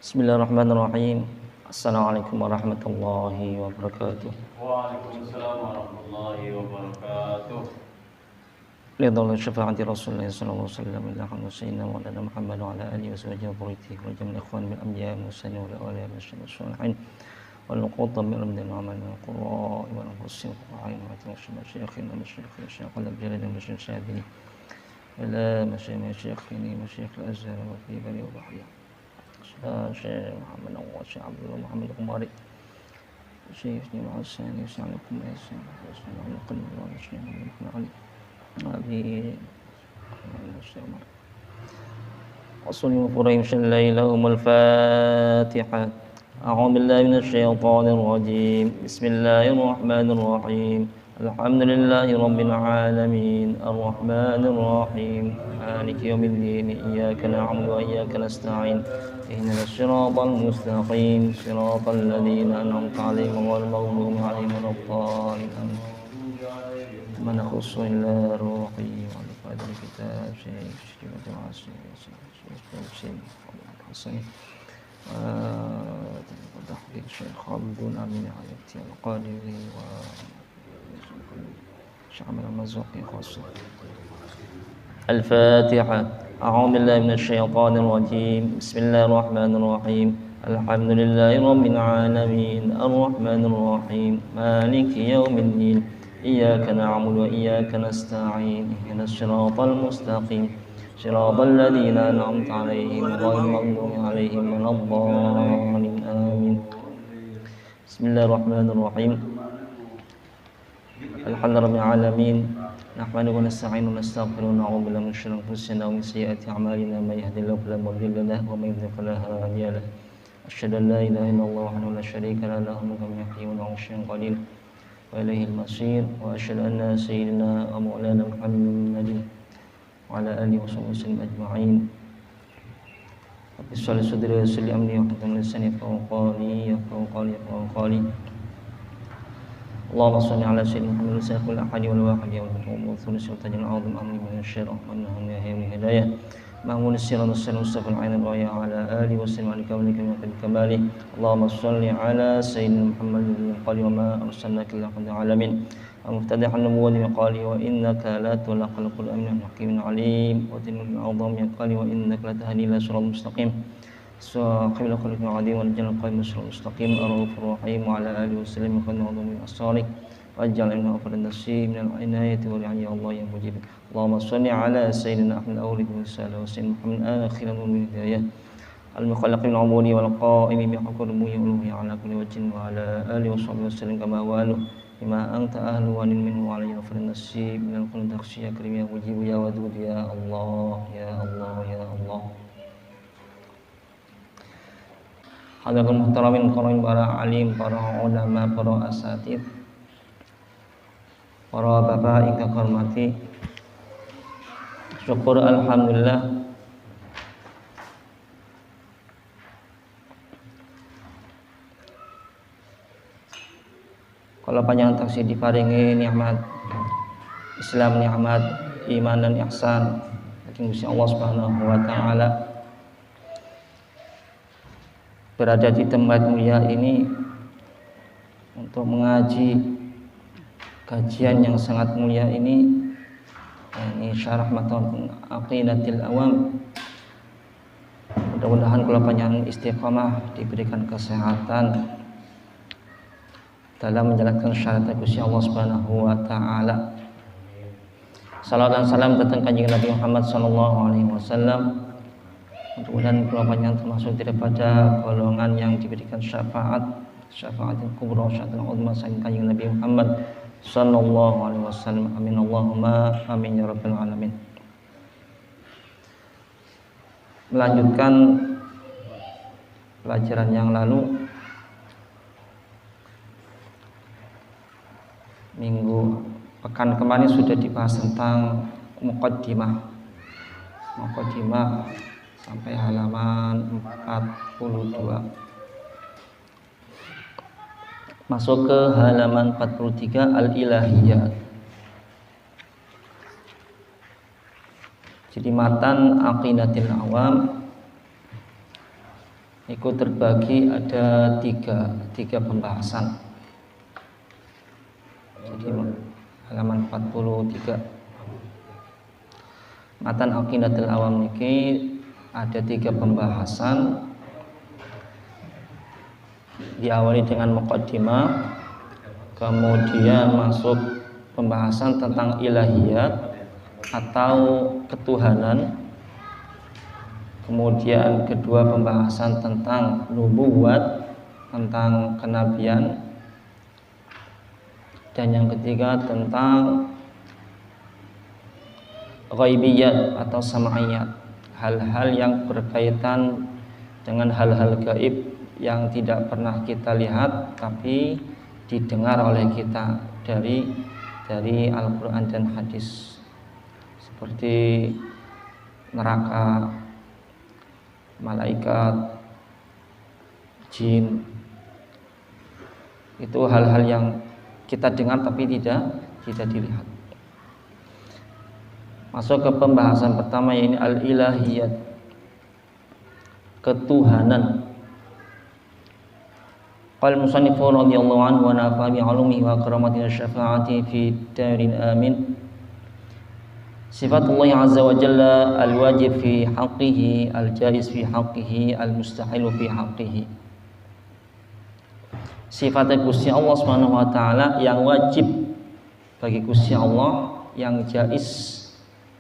Bismillahirrahmanirrahim. Assalamualaikum warahmatullahi wabarakatuh. Waalaikumsalam warahmatullahi wabarakatuh. Lidhalli syafaati Rasulullah sallallahu alaihi wasallam ila sayyidina wa lana Muhammad wa ala alihi wa sahbihi wa baritihi wa jami'il ikhwan bil anbiya wa mursalin wa awliya wa salihin wal qutam min amdin wa amal wa qurra wa nafsin wa ayn wa masyayikhina masyayikhina syaikhul abdal wa masyayikhina ila masyayikhina masyayikh al-azhar wa fi bani wa bahya Syekh Muhammad Awad, Syekh Abdullah Muhammad Qumari, Syekh Nima Asani, Assalamualaikum warahmatullahi wabarakatuh. Nabi Assalamualaikum warahmatullahi wabarakatuh. A'udzu billahi minasy syaithanir rajim. Bismillahirrahmanirrahim. Alhamdulillahi rabbil alamin. Arrahmanir rahim. Maliki yaumiddin. Iyyaka na'budu wa iyyaka nasta'in. Ihdinas siratal mustaqim. Siratal ladzina an'amta 'alaihim ghairil maghdubi 'alaihim waladdallin. Man khussu illa ruhi wa al-qadri kitab Syekh Hasan tahqiq Syekh Abdul Amin Ayati al-Qadiri wa Syekh Ahmad al-Mazzuqi khassa. Al-Fatihah. A'udzu billahi minasy syaithanir rajim. Bismillahirrahmanirrahim. Alhamdulillahi rabbil alamin. Arrahmanir rahim. Maliki yaumiddin. إياك نعبد وإياك نستعين اهدنا الصراط المستقيم صراط الذين أنعمت عليهم غير المغضوب عليهم ولا الضالين آمين. بسم الله الرحمن الرحيم. الحمد لله رب العالمين نحمده ونستعينه ونستغفره ونعوذ بالله من شرور أنفسنا ومن سيئات أعمالنا من يهده الله فلا مضل له ومن يضلل فلا هادي له أشهد أن لا إله إلا الله وحده لا شريك له له الملك وله يحيي ويميت شيء قليل وإليه المصير وأشهد أن سيدنا ومولانا محمد وعلى آله وصحبه وسلم أجمعين. رب اشرح لي صدري ويسر لي أمري واحلل لساني يفقهوا قولي. اللهم صل على سيدنا محمد وسلم كل أحد والواحد والمقوم والثلث والتاج العظيم أمري من الشر ومن الهداية مأمون السر والسر مصطفى العين الراية على آله وسلم على كونك من كماله. اللهم صل على سيدنا محمد قال وما أرسلناك إلا رحمة للعالمين ومفتتح النبوة بقال وإنك لا تخلق الأمر حكيم عليم وتنم الأعظم قال وإنك لا تهدي إلى صراط مستقيم صاحب الخلق العظيم والجنة القائم بالصراط المستقيم الرؤوف الرحيم وعلى آله وسلم وخير العظيم من أسرارك واجعل من أفضل النصيب من العناية والرعاية الله يا مجيب. اللهم صل على سيدنا أحمد الأولي والرسالة وسيدنا محمد آخر من الهداية المخلق العبودي والقائم بحق ربوبية والألوهية على كل وجه وعلى آله وصحبه وسلم كما والو بما أنت أهل وان منه وعلى أفضل النصيب من الكل تخشي يا كريم يا مجيب يا ودود يا الله يا الله يا الله. Hadirin muhtaramin karim, para alim, para ulama, para asatid, para bapak yang hormati, syukur alhamdulillah kalau panjang taksih diparingi nikmat Islam, nikmat iman dan ihsan dari Gusti Allah Subhanahu wa taala, berada di tempat mulia ini untuk mengaji kajian yang sangat mulia ini syarah matan aqidatil awam. Mudah-mudahan kalau panjang istiqamah diberikan kesehatan dalam menjalankan syariat Gusti Allah Subhanahu wa taala. Salam dan salam datang kanjeng Nabi Muhammad sallallahu alaihi wasallam. Mudah-mudahan kalau panjang termasuk daripada golongan yang diberikan syafaat yang kubra, syafaat yang uzma saking kanjeng Nabi Muhammad sallallahu alaihi wasallam. Amin Allahumma amin ya rabbal alamin. Melanjutkan pelajaran yang lalu, pekan kemarin sudah dibahas tentang muqaddimah sampai halaman 42. Masuk ke halaman 43 al-ilahiyat. Jadi matan aqidatil awam itu terbagi ada tiga pembahasan. Jadi halaman 43 Matan Aqidatul Awam ini ada 3 pembahasan. Diawali dengan muqaddimah, kemudian masuk pembahasan tentang ilahiyat atau ketuhanan, kemudian kedua pembahasan tentang nubuwat, tentang kenabian, dan yang ketiga tentang ghaibiyat atau sam'iyat, hal-hal yang berkaitan dengan hal-hal gaib yang tidak pernah kita lihat tapi didengar oleh kita dari Al-Quran dan hadis, seperti neraka, malaikat, jin. Itu hal-hal yang kita dengar tapi tidak dilihat. Masuk ke pembahasan pertama, yaitu al-ilahiyat, ketuhanan. Qala al-musannif radhiyallahu anhu wa nafa'a bi 'ulumihi wa karamatihi wa syafa'atihi fi darin amin. Sifatullah azza wa jalla al-wajib fi haqqihi, al-jaiz fi haqqihi, al-mustahil fi haqqihi. Sifat Gusti Allah Subhanahu wa taala yang wajib bagi Gusti Allah, yang jaiz,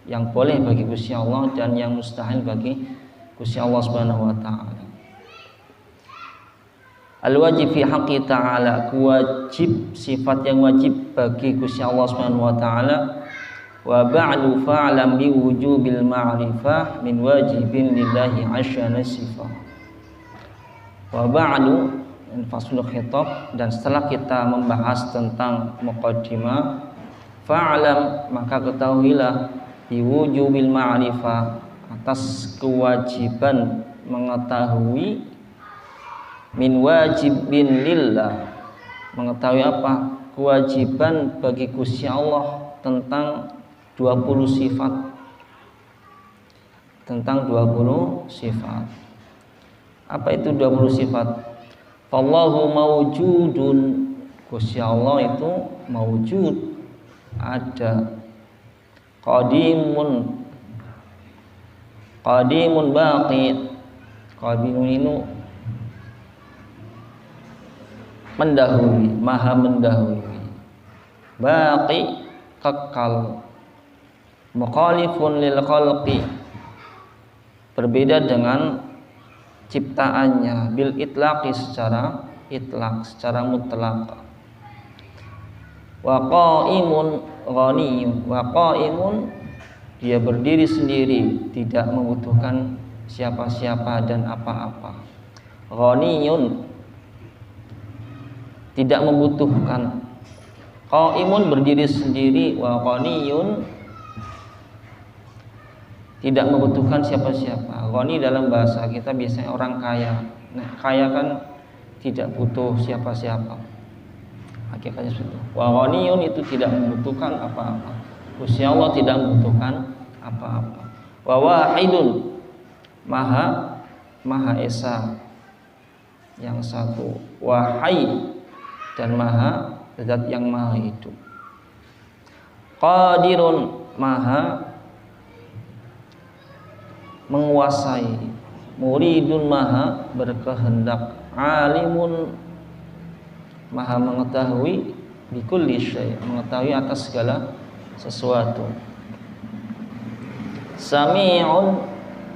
yang boleh bagi Gusti Allah, dan yang mustahil bagi Gusti Allah Subhanahu wa taala. Al-wajib fi haqqi ta'ala, wajib, sifat yang wajib bagi Gusti Allah Subhanahu wa taala. Wa ba'du fa'lam bi wujubil ma'rifah min wajibin lillahi 'asyana sifah. Wa ba'du, faslul khitab, dan setelah kita membahas tentang muqaddimah, fa'lam, maka ketahuilah, bi wujubil ma'rifah, atas kewajiban mengetahui, min wajibin lillah, mengetahui apa? Kewajiban bagi Gusti Allah tentang 20 sifat, tentang 20 sifat. Apa itu 20 sifat? Fallahu mawjudun, Gusti Allah itu mawjud, ada. Qadimun baqi, qadimun itu mendahului, maha mendahului. Baqi, kekal. Mukhalifun lil khalqi, berbeda dengan ciptaannya, bil itlaqi, secara itlaq, secara mutlak. Wa qaimun ghaniyun, wa qaimun, dia berdiri sendiri, tidak membutuhkan siapa-siapa dan apa-apa. Ghaniyun, tidak membutuhkan. Qaimun, berdiri sendiri, wa ghaniyun, tidak membutuhkan siapa-siapa. Ghani dalam bahasa kita biasanya orang kaya. Nah, kaya kan tidak butuh siapa-siapa. Hakikatnya seperti itu. Wa ghaniyun, itu tidak membutuhkan apa-apa. Gusti Allah tidak membutuhkan apa-apa. Wa wahidun, maha esa, yang satu. Wahai, dan maha, zat yang maha hidup. Qadirun, maha menguasai. Muridun, maha berkehendak. Alimun, maha mengetahui. Bikulli syai', mengetahui atas segala sesuatu. Sami'un,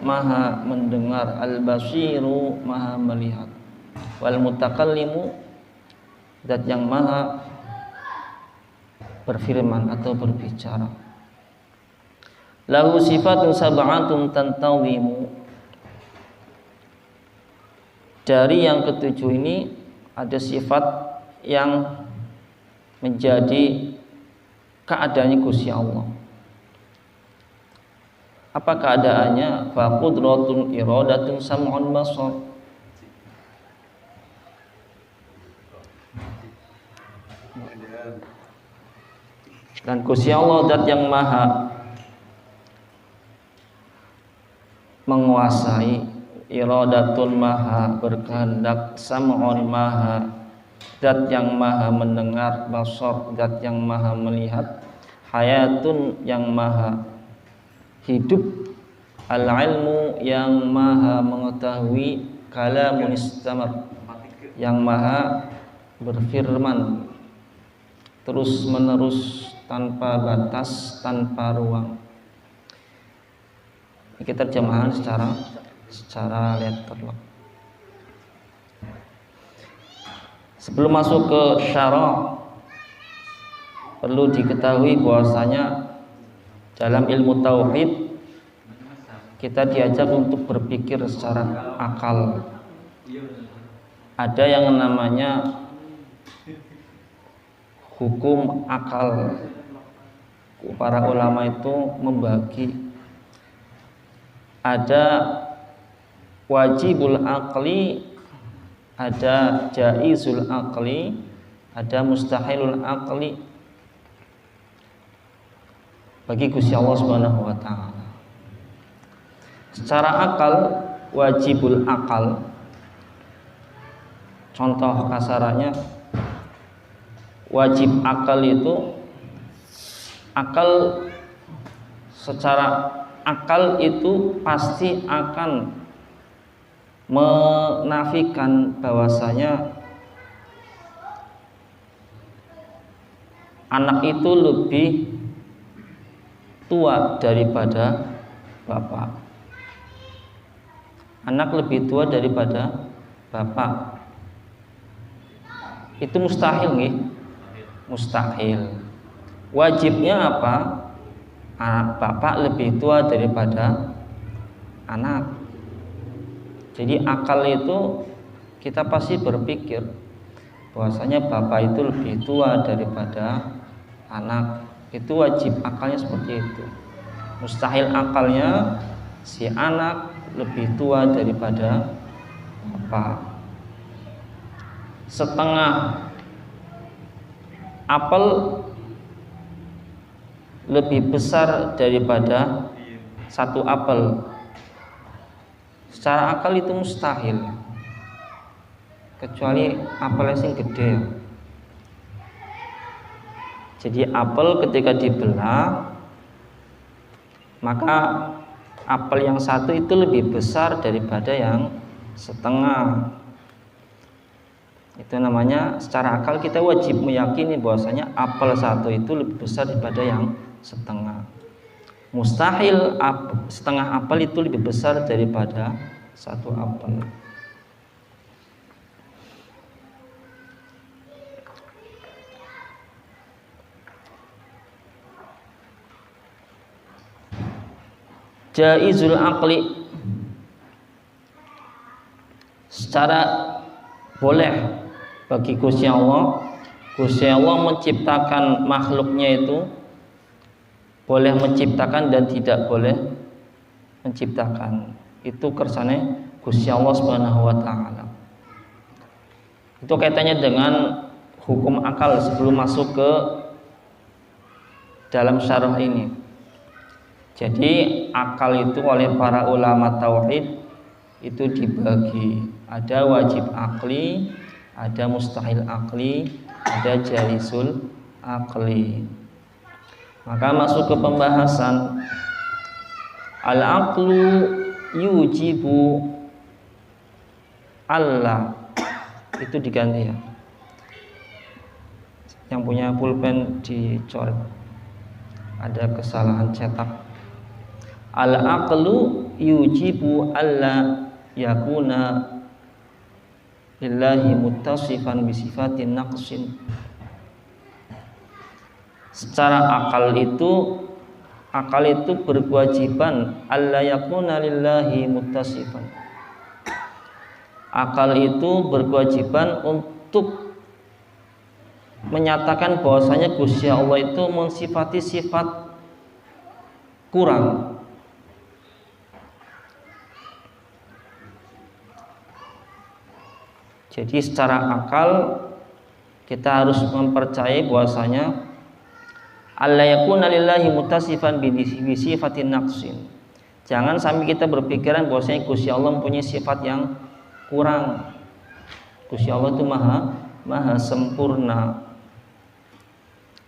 maha mendengar. Al-basiru, maha melihat. Wal mutakallimu, zat yang maha berfirman atau berbicara. Lahu sifatun sab'atun tantawimu, dari yang ketujuh ini ada sifat yang menjadi keadaannya Gusti Allah. Apa keadaannya? Fa qudratun iradatun sam'un basar, dan Gusti Allah zat yang maha menguasai, iradatun maha berkehendak, sam'un maha zat yang maha mendengar, basar zat yang maha melihat, hayatun yang maha hidup, al-ilmu yang maha mengetahui, kalamun istamar yang maha berfirman terus menerus tanpa batas, tanpa ruang. Ini terjemahan secara letterlock. Sebelum masuk ke syarah, perlu diketahui bahwasanya dalam ilmu tauhid kita diajak untuk berpikir secara akal. Ada yang namanya hukum akal. Para ulama itu membagi, ada wajibul aqli, ada jaizul aqli, ada mustahilul aqli bagi Gusti Allah Subhanahu wa taala. Secara akal, wajibul akal, contoh kasarannya, wajib akal itu, akal secara akal itu pasti akan menafikan bahwasanya anak itu lebih tua daripada bapak. Anak lebih tua daripada bapak. Itu mustahil nih. Mustahil. Wajibnya apa? Bapak lebih tua daripada anak. Jadi akal itu kita pasti berpikir bahwasanya bapak itu lebih tua daripada anak. Itu wajib akalnya seperti itu. Mustahil akalnya si anak lebih tua daripada bapak. Setengah apel lebih besar daripada satu apel. Secara akal itu mustahil, kecuali apelnya sing gede. Jadi apel ketika dibelah, maka apel yang satu itu lebih besar daripada yang setengah. Itu namanya secara akal kita wajib meyakini bahwasanya apel satu itu lebih besar daripada yang setengah. Mustahil setengah apel itu lebih besar daripada satu apel. Jaizul aqli, secara boleh bagi Gusti Allah. Gusti Allah menciptakan makhluknya itu boleh menciptakan dan tidak boleh menciptakan. Itu kersane Gusti Allah Subhanahu wa taala. Itu kaitannya dengan hukum akal sebelum masuk ke dalam syarah ini. Jadi akal itu oleh para ulama tauhid itu dibagi, ada wajib akli, ada mustahil akli, ada jaizul akli. Maka masuk ke pembahasan al-aqlu yujibu Allah, itu diganti ya. Yang punya pulpen dicoret, ada kesalahan cetak. Al-aqlu yujibu alla yakuna lillahi muttasifan bisifatin naqsin. Secara akal itu berkewajiban alla yakuna lillahi muttasifan. Akal itu berkewajiban untuk menyatakan bahwasanya Gusti Allah itu mensifati sifat kurang. Jadi secara akal kita harus mempercayai bahwasanya alla yakuna lillahi muttasifan bi sifatin naqsin. Jangan sampai kita berpikiran bahwasanya Gusti Allah mempunyai sifat yang kurang. Gusti Allah itu maha sempurna.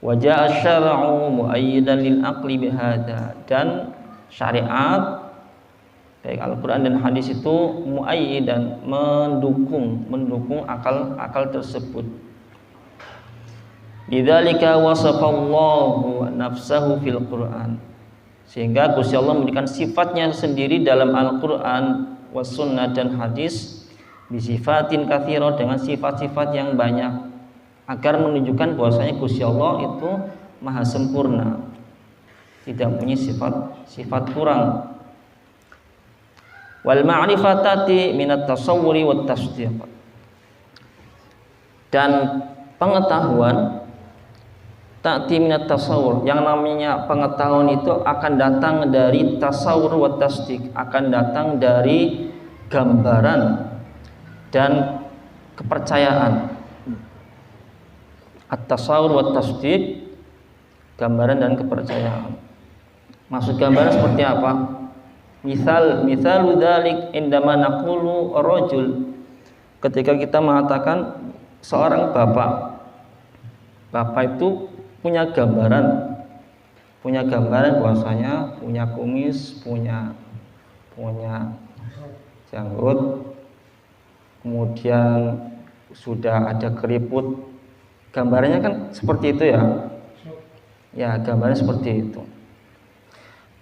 Wa jaa syar'u muayyidan lil aqli bihadza, dan syariat baik Al-Qur'an dan hadis itu muayyidan, mendukung akal tersebut. Lidzalika wasafallahu nafsahu fil Qur'an, sehingga Gusti Allah memberikan sifatnya sendiri dalam Al-Qur'an was sunnah dan hadis bisifatin katsira, dengan sifat-sifat yang banyak, agar menunjukkan bahwasanya Gusti Allah itu maha sempurna, tidak punya sifat kurang. Wal ma'rifatati minat tasawwuri wat tasdiq, dan pengetahuan ta'ti minat tasawur, yang namanya pengetahuan itu akan datang dari tasawur wa tasdik, akan datang dari gambaran dan kepercayaan. At-tasawur wa tasdik, gambaran dan kepercayaan. Maksud gambaran seperti apa? Mithalu dzalik indama naqulu rajul, ketika kita mengatakan seorang bapak itu punya gambaran bahwasanya punya kumis, punya janggut, kemudian sudah ada keriput. Gambarannya kan seperti itu ya, gambarnya seperti itu.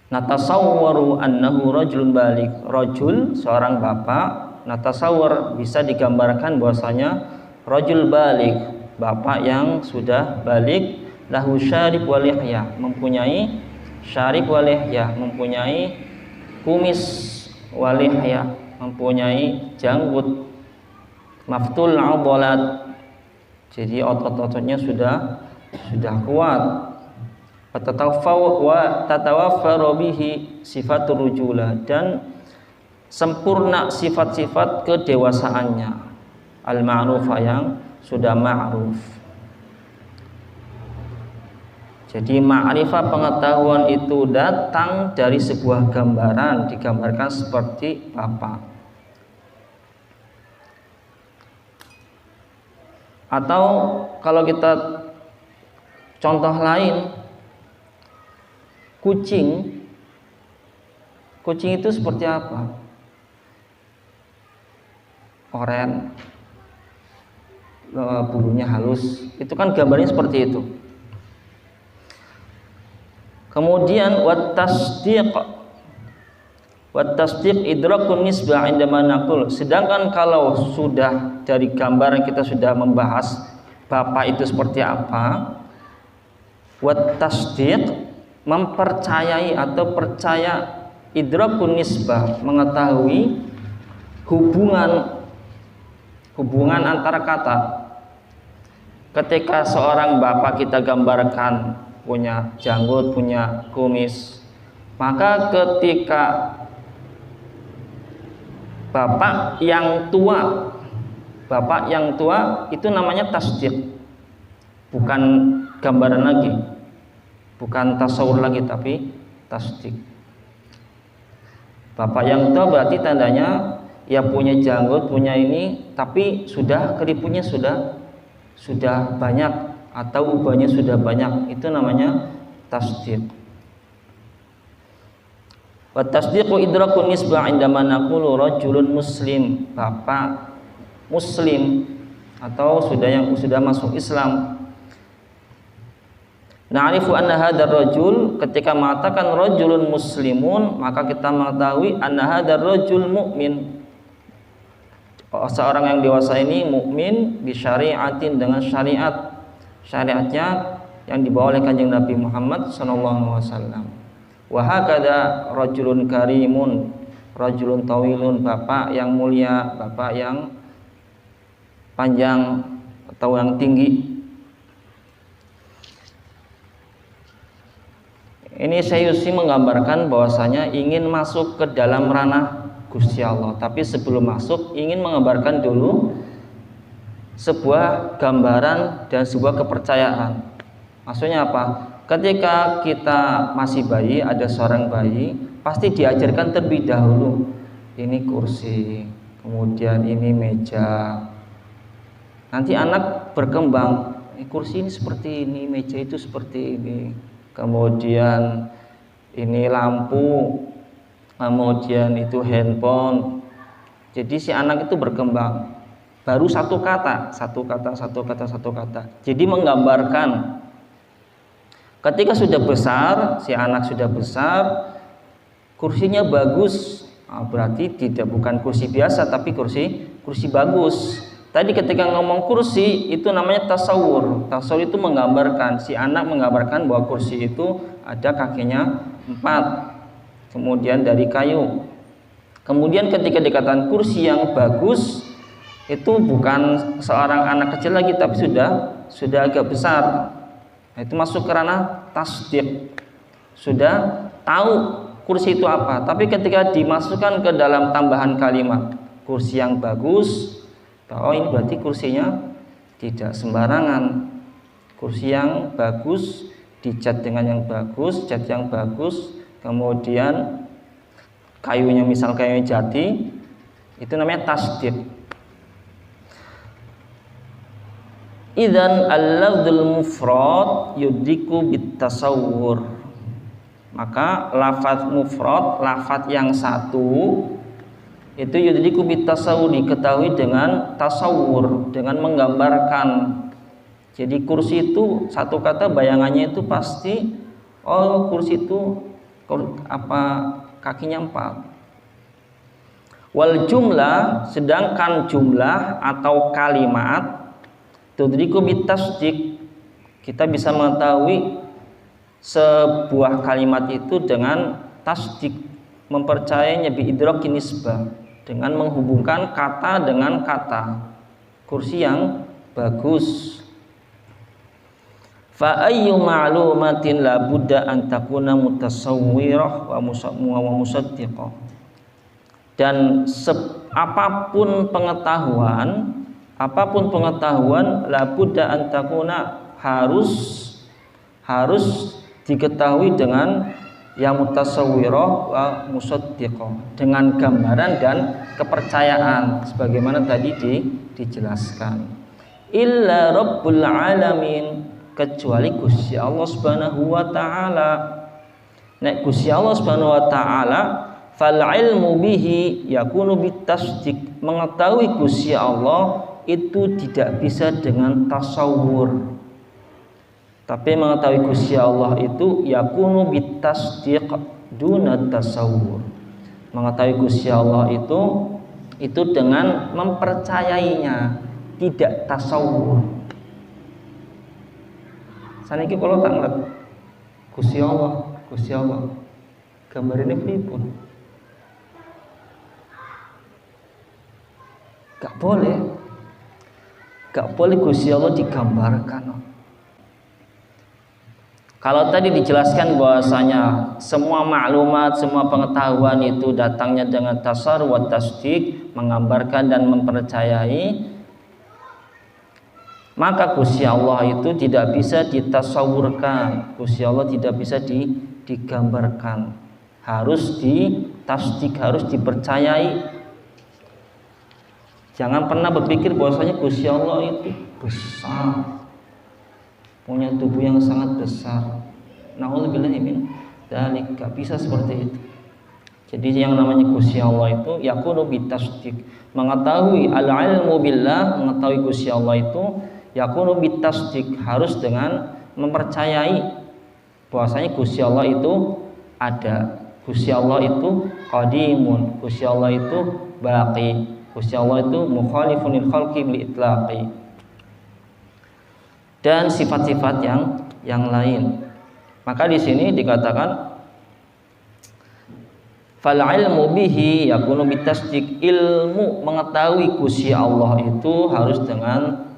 Natasawwaru annahu rajulun balik, rajul seorang bapak, natasawwar bisa digambarkan bahwasanya rajul balik, bapak yang sudah balik, lahu syarib wal lihya, mempunyai syarib wal lihya, mempunyai kumis, wal lihya, mempunyai janggut, maftul adalat, jadi otot-ototnya sudah kuat, wa tatawaffaru bihi sifatur rujula, dan sempurna sifat-sifat kedewasaannya, al-ma'rufah, yang sudah ma'ruf. Jadi ma'rifah, pengetahuan itu datang dari sebuah gambaran, digambarkan seperti bapak. Atau kalau kita contoh lain, kucing itu seperti apa? Oren, bulunya halus, itu kan gambarnya seperti itu. Kemudian wat tasdiq idrakun nisbah indama naqul, sedangkan kalau sudah dari gambaran kita sudah membahas bapak itu seperti apa, wat tasdiq mempercayai atau percaya, idrakun nisbah mengetahui hubungan antara kata. Ketika seorang bapak kita gambarkan punya janggut, punya kumis, maka ketika bapak yang tua itu namanya tasdiq, bukan gambaran lagi, bukan tasawur lagi, tapi tasdiq. Bapak yang tua berarti tandanya ya punya janggut, punya ini, tapi sudah keriputnya sudah banyak atau ubahnya sudah banyak, itu namanya tasdiq. Wa tasdiqu idrakun nisbah indama naqulu rajulun muslim, bapak muslim atau sudah masuk Islam. Na'rifu anna hadzal rajul, ketika mengatakan rajulun muslimun, maka kita mengetahui anna hadzal rajul mukmin, seorang yang dewasa ini mukmin bi syari'atin, dengan syariatnya yang dibawa oleh Kanjeng Nabi Muhammad sallallahu alaihi wasallam. Wa hakadha rajulun karimun, rajulun tawilun, bapak yang mulia, bapak yang panjang atau yang tinggi. Ini Sayyusi menggambarkan bahwasanya ingin masuk ke dalam ranah Gusti Allah, tapi sebelum masuk ingin menggambarkan dulu sebuah gambaran dan sebuah kepercayaan. Maksudnya apa? Ketika kita masih bayi, ada seorang bayi, pasti diajarkan terlebih dahulu. Ini kursi, kemudian ini meja. Nanti anak berkembang, kursi ini seperti ini, meja itu seperti ini. Kemudian ini lampu, kemudian itu handphone. Jadi si anak itu berkembang. Baru satu kata. Jadi menggambarkan. Ketika sudah besar, si anak sudah besar, kursinya bagus, berarti bukan kursi biasa, tapi kursi bagus. Tadi ketika ngomong kursi itu namanya tasawur. Tasawur itu menggambarkan, si anak menggambarkan bahwa kursi itu ada kakinya 4, kemudian dari kayu. Kemudian ketika dikatakan kursi yang bagus, itu bukan seorang anak kecil lagi, tapi sudah agak besar. Itu masuk ke ranah tasdik, sudah tahu kursi itu apa. Tapi ketika dimasukkan ke dalam tambahan kalimat kursi yang bagus, oh ini berarti kursinya tidak sembarangan. Kursi yang bagus, dicat dengan yang bagus, cat yang bagus, kemudian kayunya misal kayu jati, itu namanya tasdik. Idzan al-lafdzul mufrad yudriku bitasawwur. Maka lafaz mufrad, lafaz yang satu itu yudriku bitasawwur, diketahui dengan tasawwur, dengan menggambarkan. Jadi kursi itu satu kata bayangannya itu pasti, oh kursi itu kakinya 4. Wal jumlah, sedangkan jumlah atau kalimat tudriku bitasdik, kita bisa mengetahui sebuah kalimat itu dengan tasdik, mempercayainya biidrakin nisbah, dengan menghubungkan kata dengan kata. Kursi yang bagus. Fa ayyu ma'lumatin la budda an takuna mutasawwirah wa musaddiqah. Dan apapun pengetahuan la budda an takuna, harus diketahui dengan yang mutasawwirah wa musaddiqah, dengan gambaran dan kepercayaan sebagaimana tadi dijelaskan. Illa rabbul alamin, kecuali Gusti Allah Subhanahu wa taala. Nek Gusti Allah Subhanahu wa taala, fal ilmu bihi yakunu bitasdik, mengetahui Gusti Allah itu tidak bisa dengan tasawur, tapi mengetahui Gusti Allah itu yakunu bitasdiq duna tasawur. Mengetahui Gusti Allah itu dengan mempercayainya, tidak tasawur. Saniki kalau tanglet Gusti Allah gambar ini pripun? Gak boleh Gusti Allah digambarkan. Kalau tadi dijelaskan bahwasanya semua maklumat, semua pengetahuan itu datangnya dengan tasar wa tasdik, menggambarkan dan mempercayai, maka Gusti Allah itu tidak bisa ditasawurkan, Gusti Allah tidak bisa digambarkan, harus ditasdik, harus dipercayai. Jangan pernah berpikir bahwasanya Gusti Allah itu besar, punya tubuh yang sangat besar. Na'udzubillah min dzalik, gak bisa seperti itu. Jadi yang namanya Gusti Allah itu yakunu bitasdik, mengetahui al-ilmu billah, mengetahui Gusti Allah itu yakunu bitasdik, harus dengan mempercayai bahwasanya Gusti Allah itu ada, Gusti Allah itu qadimun, Gusti Allah itu baqi, Gusti Allah itu mukhalifun lil khalqi bil itlaqi, dan sifat-sifat yang lain. Maka di sini dikatakan fal ilmu bihi yakunu bitasdik, ilmu mengetahui Gusti Allah itu harus dengan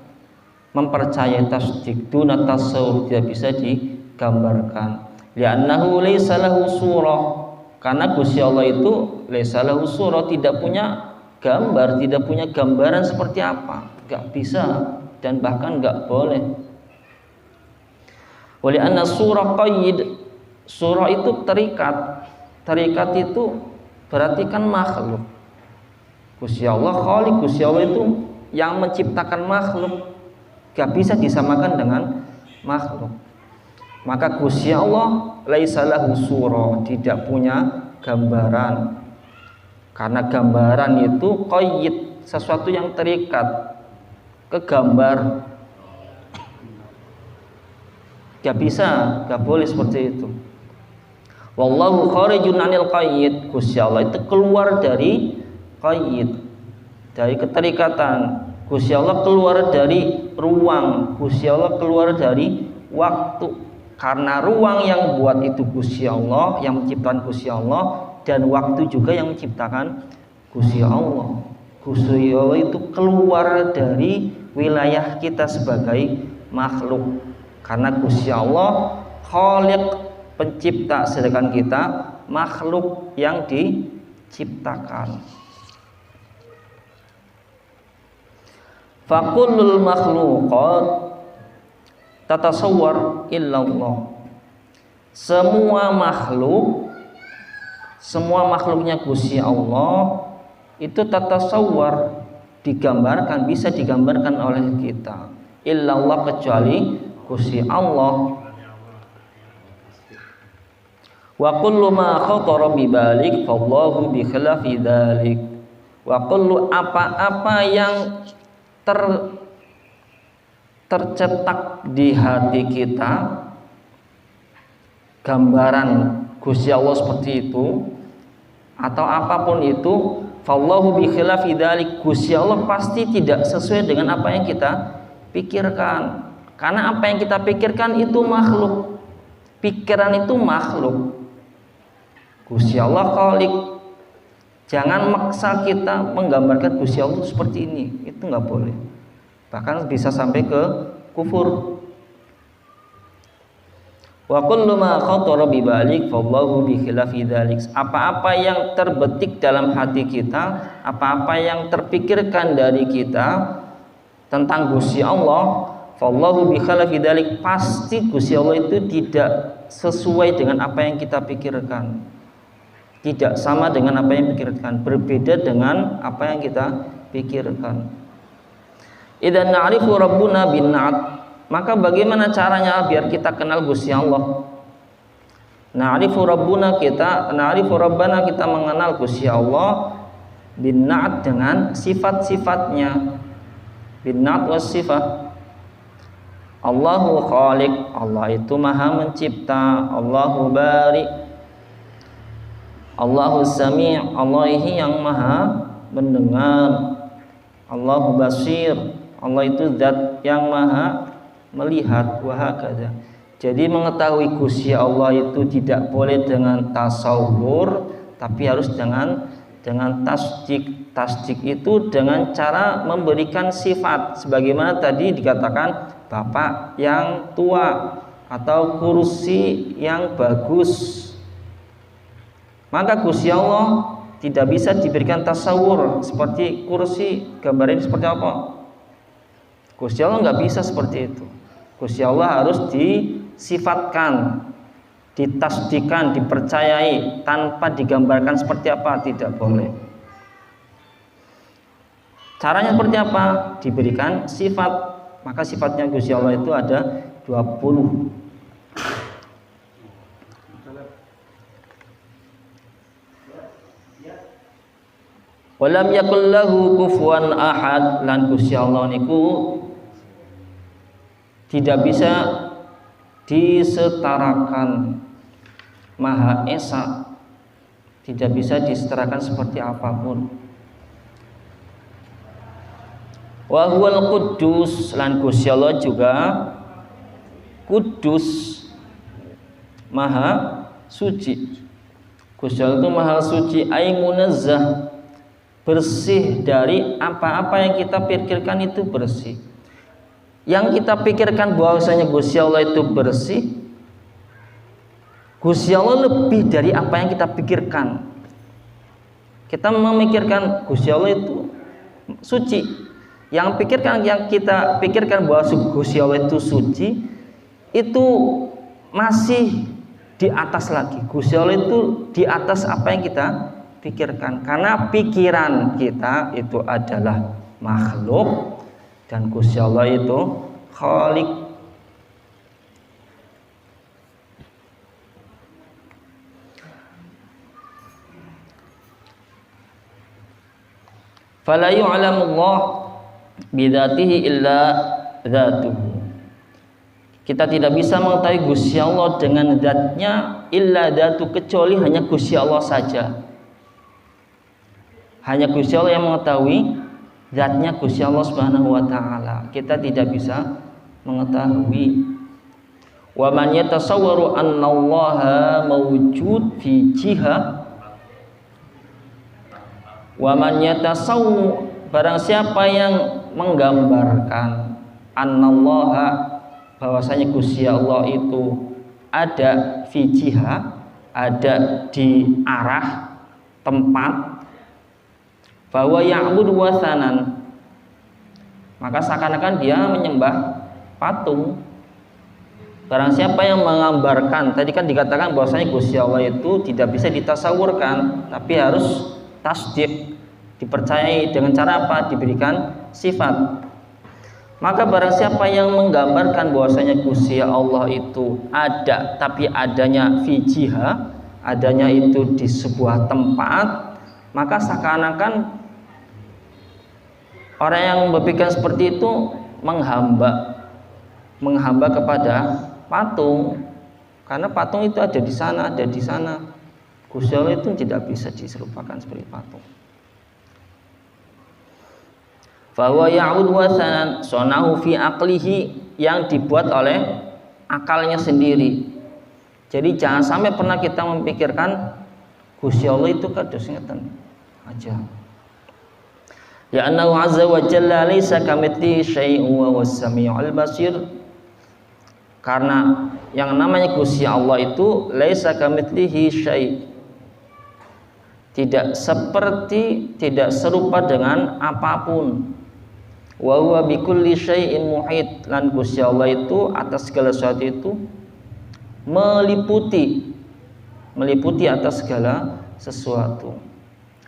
mempercayai tasdik, duna tasawuf, tidak bisa digambarkan. Li'annahu laisa lahu surah, karena Gusti Allah itu laisa lahu surah, tidak punya gambar, tidak punya gambaran seperti apa, enggak bisa dan bahkan enggak boleh. Wali anna surah qayyid, surah itu terikat, Tarikat itu berarti kan makhluk. Gusti Allah Khaliq, Gusti Allah itu yang menciptakan makhluk, gak bisa disamakan dengan makhluk. Maka Gusti Allah laisa lahu surah, tidak punya gambaran. Karena gambaran itu qayyid, sesuatu yang terikat ke gambar. Gak bisa, gak boleh seperti itu. Wallahu kharijun 'anil qayyid, Gusti Allah itu keluar dari qayyid, dari keterikatan. Gusti Allah keluar dari ruang, Gusti Allah keluar dari waktu. Karena ruang yang buat itu Gusti Allah, yang menciptakan Gusti Allah, dan waktu juga yang menciptakan Gusti Allah. Gusti Allah itu keluar dari wilayah kita sebagai makhluk. Karena Gusti Allah Khaliq, pencipta, sedangkan kita makhluk yang diciptakan. Fakullul makhluqat tatasawwar illallah. Semua makhluknya Gusti Allah itu tatasawwar, digambarkan, bisa digambarkan oleh kita. Illallah, kecuali Gusti Allah. Wa kullu ma khatara bi balik fallahu bi khilafi dzalik. Wa kullu, apa-apa yang tercetak di hati kita, gambaran Gusti Allah seperti itu atau apapun itu, fallahu bi khilafi dzalik, Gusti Allah pasti tidak sesuai dengan apa yang kita pikirkan. Karena apa yang kita pikirkan itu makhluk, pikiran itu makhluk. Gusti Allah Khaliq. Jangan maksa kita menggambarkan Gusti Allah seperti ini, itu nggak boleh. Bahkan bisa sampai ke kufur. Wa kullu ma khatara bi balik fallahu bi khilafi dzalik. Apa-apa yang terbetik dalam hati kita, apa-apa yang terpikirkan dari kita tentang Gusti Allah, fallahu bi khilafi dzalik, pasti Gusti Allah itu tidak sesuai dengan apa yang kita pikirkan. Tidak sama dengan apa yang pikirkan, berbeda dengan apa yang kita pikirkan. Idzan na'rifu rabbuna bin na'at, maka bagaimana caranya biar kita kenal Gusti Allah? Na'rifu rabbuna, na'rifu rabbana, kita mengenal Gusti Allah bin na'at, dengan sifat-sifatnya. Bin na'at was sifat. Allahu Khaliq, Allah itu Maha mencipta. Allahu Bari, Allahu Sami', Allah ini yang Maha mendengar. Allahu Basir, Allah itu zat yang Maha melihat. Wahakadha. Jadi mengetahui Gusti Allah itu tidak boleh dengan tasawur, tapi harus dengan tasdik. Tasdik itu dengan cara memberikan sifat, sebagaimana tadi dikatakan bapak yang tua atau kursi yang bagus. Maka Gusti Allah tidak bisa diberikan tasawur seperti kursi, gambarnya seperti apa. Gusti Allah nggak bisa seperti itu. Gusti Allah harus disifatkan, ditasdikan, dipercayai, tanpa digambarkan seperti apa, tidak boleh. Caranya seperti apa? Diberikan sifat. Maka sifatnya Gusti Allah itu ada 20. Walam yakul lahu kufuwan ahad, lan Gusti Allah niku tidak bisa disetarakan, Maha Esa, tidak bisa disetarakan seperti apapun. Wa huwal Quddus, lan Gusti Allah juga Kudus, Maha Suci. Gusti Allah itu Maha Suci, ay munazzah, bersih dari apa-apa yang kita pikirkan itu bersih. Yang kita pikirkan bahwasanya Gusti Allah itu bersih, Gusti Allah lebih dari apa yang kita pikirkan. Kita memikirkan Gusti Allah itu suci. Yang kita pikirkan bahwa Gusti Allah itu suci, itu masih di atas lagi. Gusti Allah itu di atas apa yang kita pikirkan, karena pikiran kita itu adalah makhluk dan Gusti Allah itu Khaliq. Fala yu'lamullah bidzatihi illa dzatuhu. Kita tidak bisa mengetahui Gusti Allah dengan zatnya illa dzatu, kecuali hanya Gusti Allah saja. Hanya Gusti Allah yang mengetahui zatnya Gusti Allah Subhanahu wa taala. Kita tidak bisa mengetahui. Wa man yatasawwaru annallaha mawjud fi jihah wa man yatasawwu, barang siapa yang menggambarkan annallaha, bahwasanya Gusti Allah itu ada fi jihah, ada di arah tempat, bahwa ya'budu wasanan, maka seakan-akan dia menyembah patung. Barang siapa yang menggambarkan, tadi kan dikatakan bahwasanya Gusti Allah itu tidak bisa ditasawurkan, tapi harus tasdik, dipercayai dengan cara apa? Diberikan sifat. Maka barang siapa yang menggambarkan bahwasanya Gusti Allah itu ada, tapi adanya fi jihah, adanya itu di sebuah tempat, maka seakan-akan orang yang berpikir seperti itu menghamba kepada patung, karena patung itu ada di sana, ada di sana. Gusti Allah itu tidak bisa diserupakan seperti patung. Bahwa ya'ud wasanan sonahu fi aqlihi, yang dibuat oleh akalnya sendiri. Jadi jangan sampai pernah kita memikirkan Gusti Allah itu kados ngeten aja. Ya annahu azza wa jalla laisa kamitslihi syai'un wa huwas samiul basir. Karena yang namanya Gusti Allah itu laisa kamitslihi syai', tidak seperti, tidak serupa dengan apapun. Wa huwa bikulli syai'in muhit, lan Gusti Allah itu atas segala sesuatu itu meliputi atas segala sesuatu.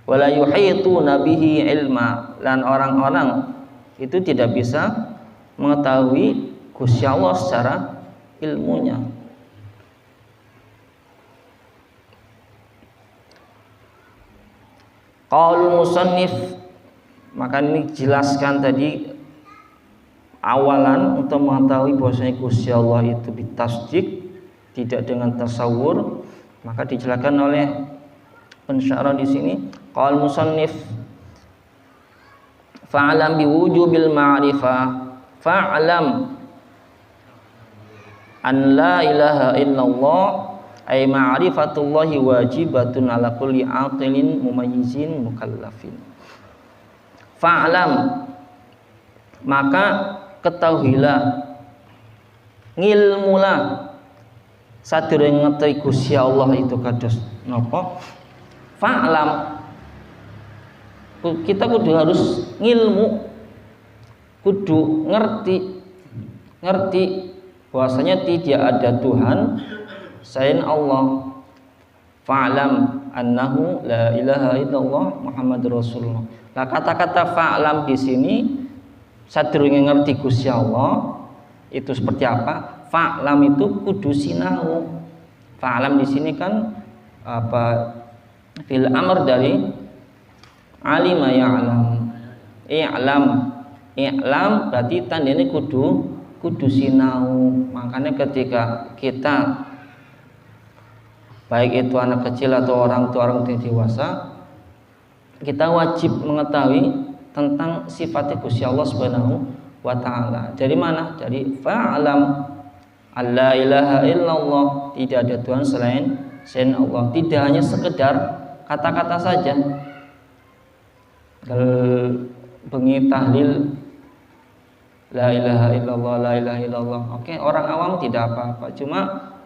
Wala yuhituna bihi ilma, lan orang-orang itu tidak bisa mengetahui Gusti Allah secara ilmunya. Qaulul musannif, maka ini jelaskan tadi awalan untuk mengetahui bahwasanya Gusti Allah itu bitasdik, tidak dengan tasawur. Maka dijelaskan oleh pensyarah di sini, qaul musannif fa'lam biwujubil ma'rifah fa'lam an la ilaha illallah ay ma'rifatullahi wajibatun ala kulli aqilin mumayyizin mukallafin. Fa'lam, maka ketahuilah, ngilmulah sadurunge ngerti Gusti Allah itu kados napa. Fa'lam, kita kudu harus ngilmu, kudu ngerti bahwasanya tidak ada Tuhan selain Allah. Fa'lam annahu la ilaha illallah Muhammadur Rasulullah. Nah, kata-kata fa'lam di sini sadurunge ngerti Gusti Allah itu seperti apa? Fa'lam itu kudu sinau. Fa'lam di sini kan apa? Fil amr dari alima ya'lam. I'lam berarti tandanya kudu sinau. Makanya ketika kita, baik itu anak kecil atau orang tua, orang dewasa, kita wajib mengetahui tentang sifatnya Gusti Allah Subhanahu wa taala. Dari mana? Dari fa'lam alla ilaha illallah, tidak ada Tuhan selain Allah. Tidak hanya sekedar kata-kata saja. Bengi tahlil la ilaha illallah, la ilaha illallah. Oke, orang awam tidak apa-apa, cuma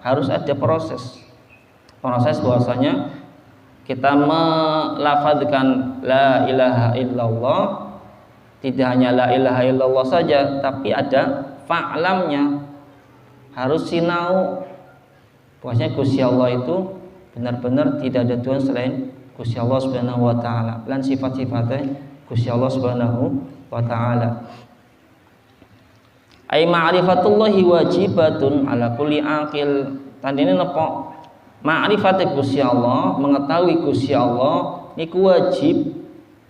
harus ada proses bahwasanya kita melafadzkan la ilaha illallah, tidak hanya la ilaha illallah saja, tapi ada fa'lamnya, harus sinau Pokoknya Gusti Allah itu benar-benar tidak ada Tuhan selain Gusti Allah Subhanahu wa taala lan sifat-sifatnya Gusti Allah Subhanahu wa taala. Ai ma'rifatullahi wajibatun ala kulli aqil. Tandine napa? Ma'rifat Gusti Allah, mengetahui Gusti Allah niku wajib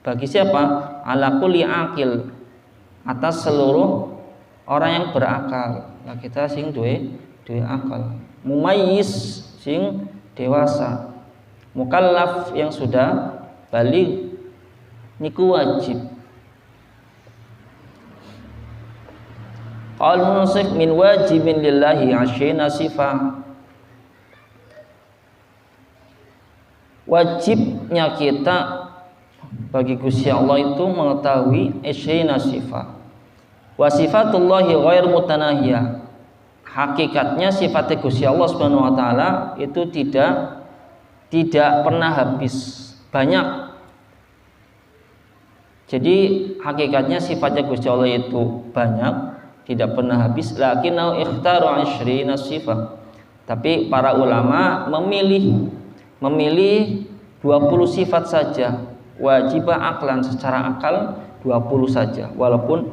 bagi siapa? Ala kulli aqil, atas seluruh orang yang berakal. Lah kita sing duwe akal. Mumayyiz sing dewasa. Mukallaf yang sudah baligh niku wajib. Al-munasif min wajibin lillahi asyina sifah. Wajibnya kita bagi Gusti Allah itu mengetahui asyina sifah. Wa sifatullahi ghair mutanahiyah. Hakikatnya sifat Gusti Allah Subhanahu wa taala itu tidak pernah habis, banyak. Jadi hakikatnya sifatnya Gusti Allah itu banyak, tidak pernah habis. Lakinnau ikhtaru 20 sifat. Tapi para ulama memilih 20 sifat saja. Wajibah aklan, secara akal 20 saja. Walaupun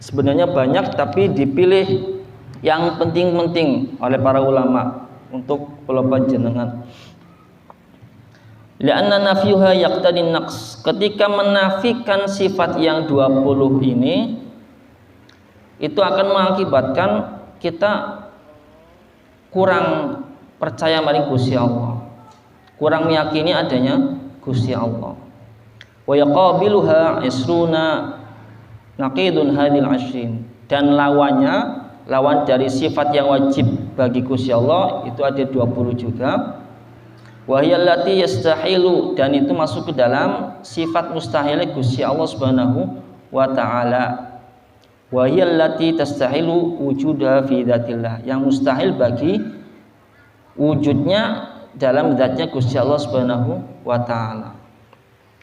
sebenarnya banyak, tapi dipilih yang penting-penting oleh para ulama untuk kula panjenengan. Lianna nafyuha yaqtadin naqs. Ketika menafikan sifat yang 20 ini, itu akan mengakibatkan kita kurang percaya maring Gusti Allah, kurang meyakini adanya Gusti Allah. Wa yaqabiluha isruna naqidun hadil ashrin. Dan lawan dari sifat yang wajib bagi Gusti Allah itu ada 20 juga. Wa hiya allati yastahilu, dan itu masuk ke dalam sifat mustahil Gusti Allah Subhanahu wa taala. Wa hiya allati tastahilu wujuda fi dzatillah, yang mustahil bagi wujudnya dalam zatnya Gusti Allah Subhanahu wa taala.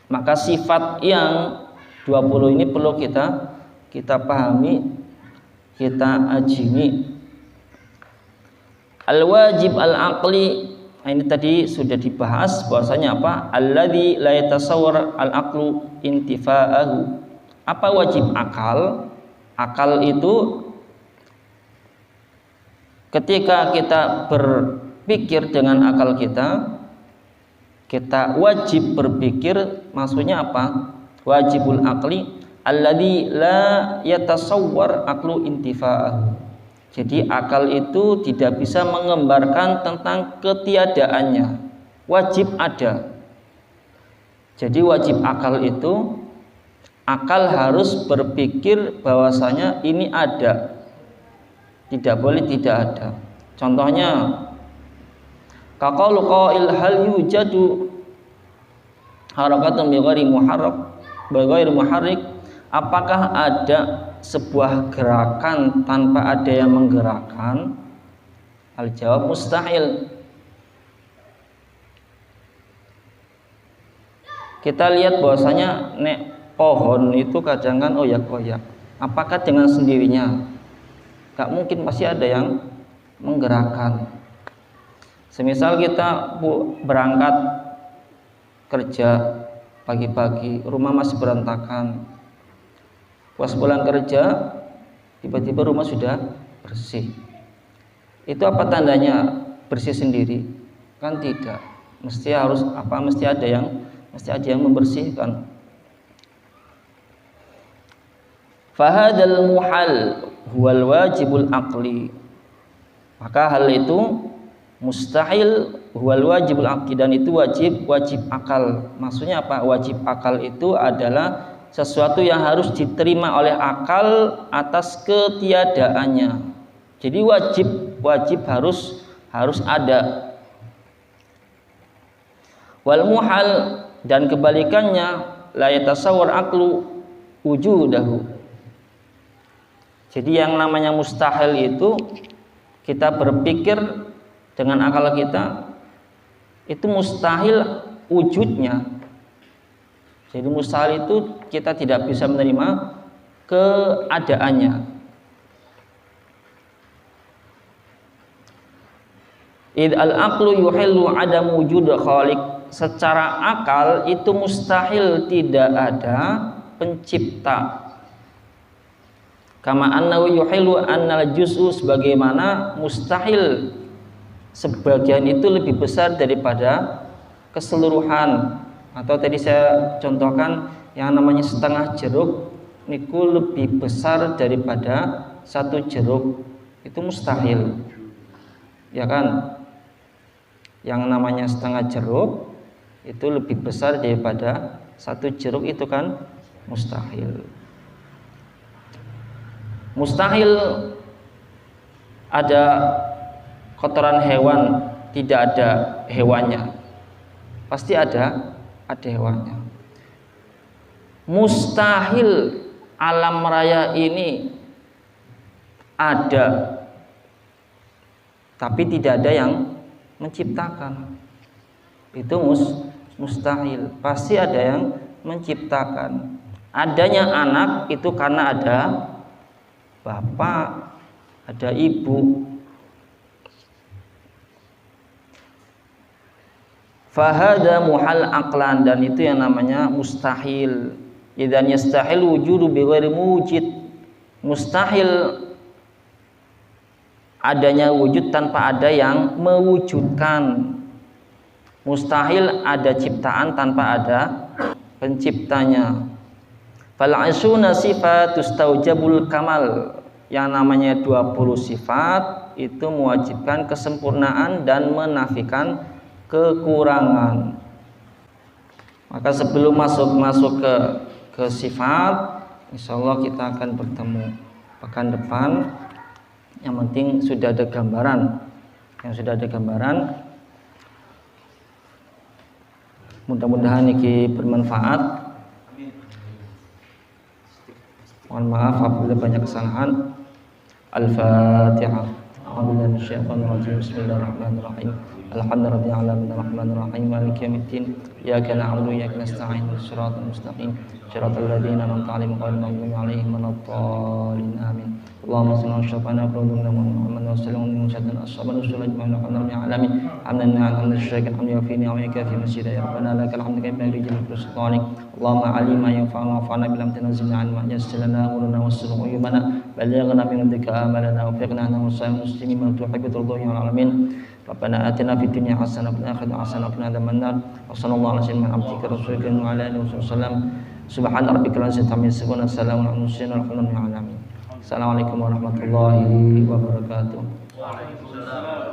Maka sifat yang 20 ini perlu kita pahami, kita ajimi. Al-wajib al-aqli, ini tadi sudah dibahas bahwasanya apa? Alladzi la yatasawwar al-aqlu intifa'ahu. Apa wajib akal? Akal itu ketika kita berpikir dengan akal kita wajib berpikir, maksudnya apa? Wajibul aqli alladzi la yatasawwar aqlu intifa'ahu. Jadi akal itu tidak bisa menggambarkan tentang ketiadaannya. Wajib ada. Jadi wajib akal itu, akal harus berpikir bahwasanya ini ada. Tidak boleh tidak ada. Contohnya, kaqaulu qail hal yujadu harakatun bighairi muharrik. Apakah ada sebuah gerakan tanpa ada yang menggerakkan? Al-jawab mustahil. Kita lihat bahwasanya nek pohon itu kadang kan oyak-oyak. Apakah dengan sendirinya? Gak mungkin, pasti ada yang menggerakkan. Semisal kita berangkat kerja pagi-pagi, rumah masih berantakan. Pas pulang kerja, tiba-tiba rumah sudah bersih. Itu apa tandanya bersih sendiri? Kan tidak. Mesti ada yang membersihkan. Fahadal muhal huwal wajibul aqli. Maka hal itu mustahil huwal wajibul aqli, dan itu wajib akal. Maksudnya apa? Wajib akal itu adalah sesuatu yang harus diterima oleh akal atas ketiadaannya. Jadi wajib harus ada. Wal muhal, dan kebalikannya, la yatasawwar aqlu wujudahu. Jadi yang namanya mustahil itu kita berpikir dengan akal kita, itu mustahil wujudnya. Jadi mustahil itu kita tidak bisa menerima keadaannya. Id al-aqlu yuhillu adam wujud khaliq. Secara akal itu mustahil tidak ada pencipta. Kama annahu yuhillu annal juz'u, sebagaimana mustahil sebagian itu lebih besar daripada keseluruhan. Atau tadi saya contohkan yang namanya setengah jeruk niku lebih besar daripada satu jeruk, itu mustahil, ya kan? Yang namanya setengah jeruk itu lebih besar daripada satu jeruk, itu kan mustahil. Mustahil ada kotoran hewan tidak ada hewannya, pasti ada hewannya. Mustahil alam raya ini ada tapi tidak ada yang menciptakan, itu mustahil. Pasti ada yang menciptakan. Adanya anak itu karena ada bapak, ada ibu. Fahada muhal aqlan, dan itu yang namanya mustahil. Idzan yastahil wujudu bighairi mujid. Mustahil adanya wujud tanpa ada yang mewujudkan. Mustahil ada ciptaan tanpa ada penciptanya. Fal asuna sifatus taujabul kamal. Yang namanya 20 sifat itu mewajibkan kesempurnaan dan menafikan kekurangan. Maka sebelum masuk ke sifat, insyaallah kita akan bertemu pekan depan. Yang penting sudah ada gambaran. Mudah-mudahan ini bermanfaat. Mohon maaf apabila banyak kesalahan. Al-Fatihah. A'udzubillahi minasyaitonir rajim. Bismillahirrahmanirrahim. Alhamdulillahirabbil alamin arrahmanir rahim maliki yaumiddin. Iyyaka na'budu wa iyyaka nasta'in. Shiratal mustaqim. Shiratal ladzina an'amta 'alaihim ghairil maghdubi 'alaihim waladdallin. Amin. Allahumma salli 'ala sayyidina Muhammad wa sallim 'ala sayyidina ashabana sallallahu alaihi wa alamin. Hamdan lillahi syakir hamdan fi ni'amika fi masjid ya rabbana lakal hamdu kama yanbaghi li sultanik. Allahumma 'alima yanfa'una wa'fa'na bil amtina zilna 'an yassilana umurana wassu'u yumana balighna min indika amalana wa fiqna wa sa'il muslimin wa tuhibbu radhiya alamin. Rabbana atina fid dunya hasanah wa fil akhirati hasanah wa qina adzaban nar. Wa sallallahu ala sayyidina abdika rasulika wa ala alihi wasallam. Subhana rabbika rabbil izzati amma yasifun wa salamun alal mursalin walhamdulillahi rabbil alamin. Assalamualaikum warahmatullahi wabarakatuh. Waalaikumsalam.